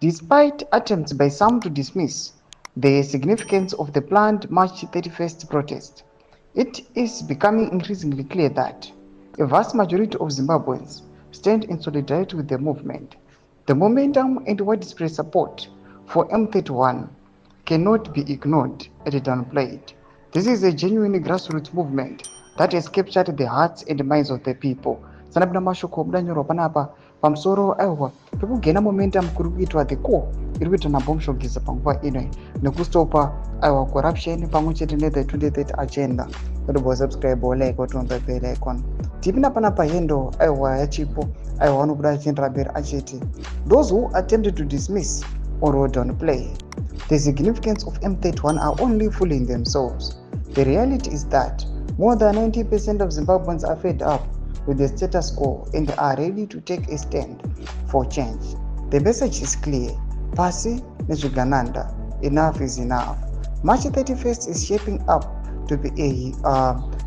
Despite attempts by some to dismiss the significance of the planned March 31st protest, it is becoming increasingly clear that a vast majority of Zimbabweans stand in solidarity with the movement. The momentum and widespread support for M31 cannot be ignored or downplayed. This is a genuine grassroots movement that has captured the hearts and minds of the people. Sanabna mashoko mudanyorwa panapa pamusoro aiwa pekugena momentum kuri kuitwa the core iri kuita nabomshogeza panguva ino nekustopa aiwa corruption pamwe chete ne the 2030 agenda. Kuti subscribe like watonza bell icon tipina panapa hendo aiwa yachipo aiwa wanobuda achiendera mberi achiti those who attempted to dismiss or downplay the significance of M31 are only fooling themselves. The reality is that more than 90% of Zimbabweans are fed up with the status quo and are ready to take a stand for change. The message is clear. Pasi nezvigananda. Enough is enough. March 31st is shaping up to be a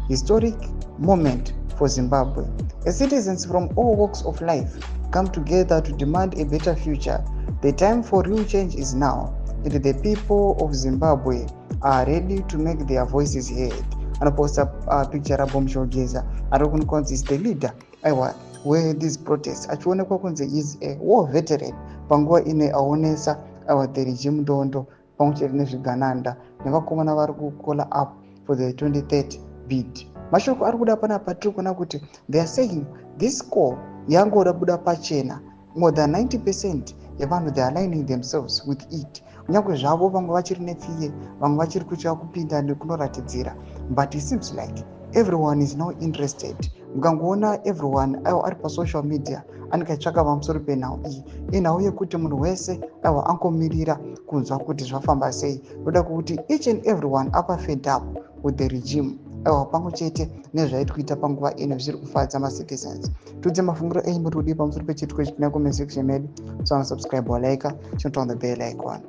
historic moment for Zimbabwe. As citizens from all walks of life come together to demand a better future, the time for real change is now, and the people of Zimbabwe are ready to make their voices heard. Anoposta picture abomshogeza arokunkonzi is the leader where this protest achionekwa kunze is a war veteran panguva ine aonesa the regime ndondo pamwe nezvigananda nevakomana vari kukola up for the 2030 bid. Mashoko ari kuda panapa tiri kuona kuti they are saying this call yangoda buda pachena. More than 90% yavanhu they are aligning themselves with it. Kunyange zvavo vamwe vachiri nepfiye vamwe vachiri kutsva kupinda nekunoratidzira, but it seems like everyone is now interested. Mukangoona everyone ari pasocial media anenge achitsvaka pamusoro penhau iyi inhau yekuti munhu wese angomirira kunzwa kuti zvafamba sei. Noda kuti each and everyone apa fed up with the regime pamwe chete nezvairi kuita panguva ino zviri kufadza macitizens. Tudze mafungiro enyu muri kudii pamusoro pechitiko ichi? Comment section medu. So subscribe or like, turn on the bell icon.